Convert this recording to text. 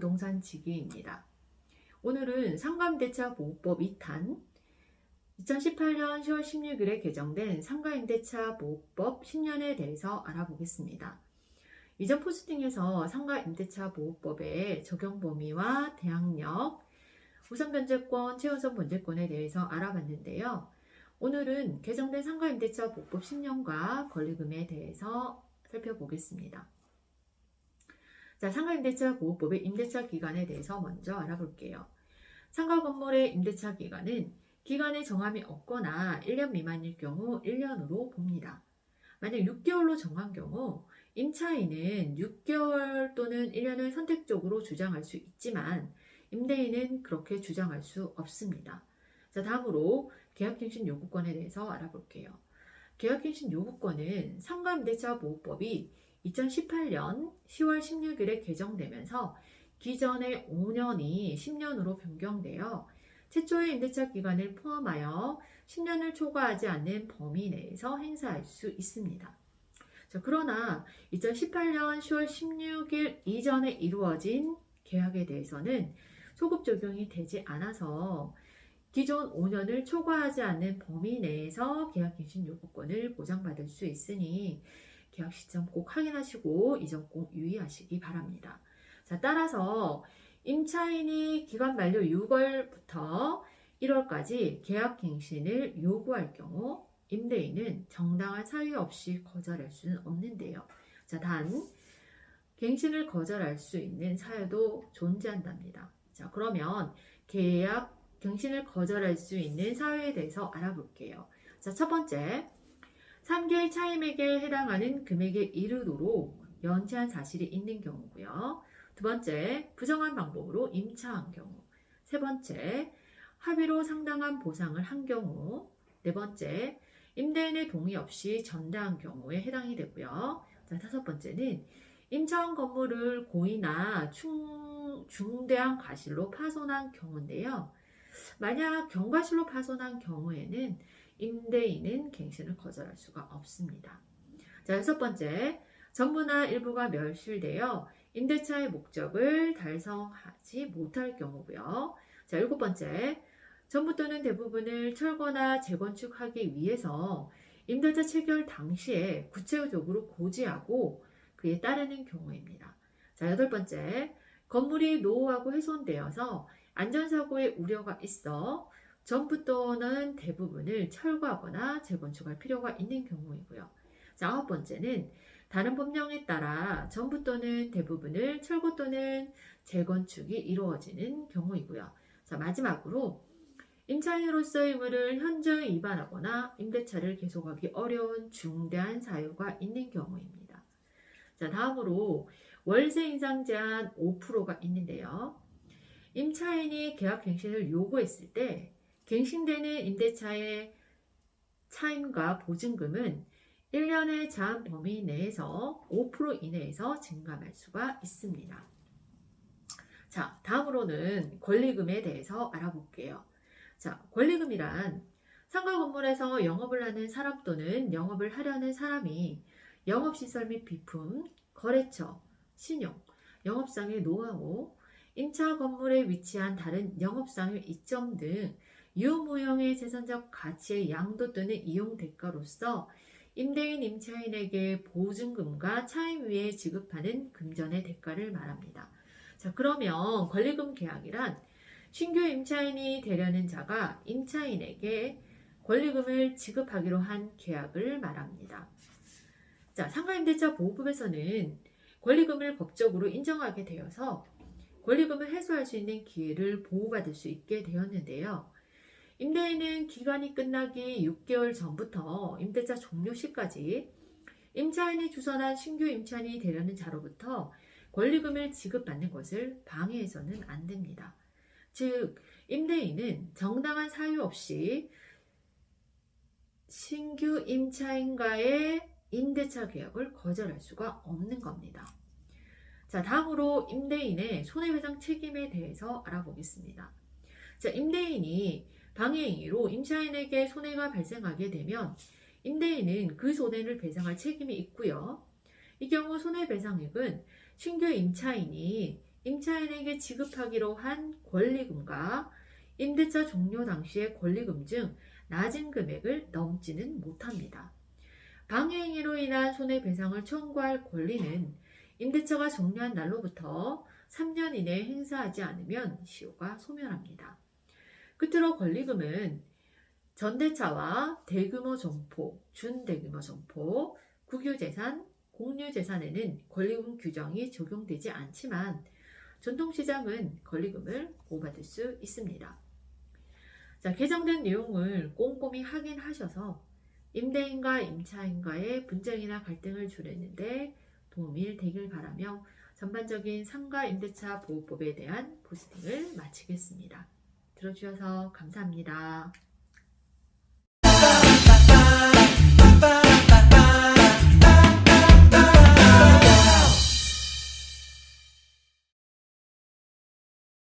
부동산 지기입니다. 오늘은 상가임대차 보호법 2탄 2018년 10월 16일에 개정된 상가임대차 보호법 10년에 대해서 알아보겠습니다. 이전 포스팅에서 상가임대차 보호법의 적용 범위와 대항력, 우선 변제권, 최우선 변제권에 대해서 알아봤는데요. 오늘은 개정된 상가임대차 보호법 10년과 권리금에 대해서 살펴보겠습니다. 자, 상가임대차 보호법의 임대차 기간에 대해서 먼저 알아볼게요. 상가 건물의 임대차 기간은 기간에 정함이 없거나 1년 미만일 경우 1년으로 봅니다. 만약 6개월로 정한 경우 임차인은 6개월 또는 1년을 선택적으로 주장할 수 있지만 임대인은 그렇게 주장할 수 없습니다. 자, 다음으로 계약갱신 요구권에 대해서 알아볼게요. 계약갱신 요구권은 상가임대차 보호법이 2018년 10월 16일에 개정되면서 기존의 5년이 10년으로 변경되어 최초의 임대차 기간을 포함하여 10년을 초과하지 않는 범위 내에서 행사할 수 있습니다. 자, 그러나 2018년 10월 16일 이전에 이루어진 계약에 대해서는 소급 적용이 되지 않아서 기존 5년을 초과하지 않는 범위 내에서 계약갱신 요구권을 보장받을 수 있으니 계약 시점 꼭 확인하시고 이전 꼭 유의하시기 바랍니다. 자, 따라서 임차인이 기간 만료 6월부터 1월까지 계약갱신을 요구할 경우 임대인은 정당한 사유 없이 거절할 수는 없는데요. 자, 단 갱신을 거절할 수 있는 사유도 존재한답니다. 자, 그러면 계약 갱신을 거절할 수 있는 사유에 대해서 알아볼게요. 자, 첫 번째, 3개의 차임액에 해당하는 금액에 이르도록 연체한 사실이 있는 경우고요. 두 번째, 부정한 방법으로 임차한 경우. 세 번째, 합의로 상당한 보상을 한 경우. 네 번째, 임대인의 동의 없이 전대한 경우에 해당이 되고요. 자, 다섯 번째는 임차한 건물을 고의나 중대한 과실로 파손한 경우인데요. 만약 경과실로 파손한 경우에는 임대인은 갱신을 거절할 수가 없습니다. 자, 여섯 번째, 전부나 일부가 멸실되어 임대차의 목적을 달성하지 못할 경우고요. 자, 일곱 번째, 전부 또는 대부분을 철거나 재건축하기 위해서 임대차 체결 당시에 구체적으로 고지하고 그에 따르는 경우입니다. 자, 여덟 번째, 건물이 노후하고 훼손되어서 안전사고의 우려가 있어 전부 또는 대부분을 철거하거나 재건축할 필요가 있는 경우이고요. 자, 아홉 번째는 다른 법령에 따라 전부 또는 대부분을 철거 또는 재건축이 이루어지는 경우이고요. 자, 마지막으로 임차인으로서의 의무를 현저히 위반하거나 임대차를 계속하기 어려운 중대한 사유가 있는 경우입니다. 자, 다음으로 월세 인상 제한 5%가 있는데요. 임차인이 계약 갱신을 요구했을 때 갱신되는 임대차의 차임과 보증금은 1년의 제한 범위 내에서 5% 이내에서 증감할 수가 있습니다. 자, 다음으로는 권리금에 대해서 알아볼게요. 자, 권리금이란 상가 건물에서 영업을 하는 사람 또는 영업을 하려는 사람이 영업시설 및 비품, 거래처, 신용, 영업상의 노하우, 임차 건물에 위치한 다른 영업상의 이점 등 유무형의 재산적 가치의 양도 또는 이용 대가로서 임대인 임차인에게 보증금과 차임 위에 지급하는 금전의 대가를 말합니다. 자, 그러면 권리금 계약이란 신규 임차인이 되려는 자가 임차인에게 권리금을 지급하기로 한 계약을 말합니다. 자, 상가임대차 보호법에서는 권리금을 법적으로 인정하게 되어서 권리금을 회수할 수 있는 기회를 보호받을 수 있게 되었는데요. 임대인은 기간이 끝나기 6개월 전부터 임대차 종료 시까지 임차인이 주선한 신규 임차인이 되려는 자로부터 권리금을 지급받는 것을 방해해서는 안 됩니다. 즉, 임대인은 정당한 사유 없이 신규 임차인과의 임대차 계약을 거절할 수가 없는 겁니다. 자, 다음으로 임대인의 손해배상 책임에 대해서 알아보겠습니다. 자, 임대인이 방해행위로 임차인에게 손해가 발생하게 되면 임대인은 그 손해를 배상할 책임이 있고요. 이 경우 손해배상액은 신규 임차인이 임차인에게 지급하기로 한 권리금과 임대차 종료 당시의 권리금 중 낮은 금액을 넘지는 못합니다. 방해행위로 인한 손해배상을 청구할 권리는 임대차가 종료한 날로부터 3년 이내에 행사하지 않으면 시효가 소멸합니다. 끝으로 권리금은 전대차와 대규모 점포, 준대규모 점포, 국유재산, 공유재산에는 권리금 규정이 적용되지 않지만 전통시장은 권리금을 보호받을 수 있습니다. 자, 개정된 내용을 꼼꼼히 확인하셔서 임대인과 임차인과의 분쟁이나 갈등을 줄이는데 도움이 되길 바라며 전반적인 상가 임대차 보호법에 대한 부스팅을 마치겠습니다. 들어주셔서 감사합니다.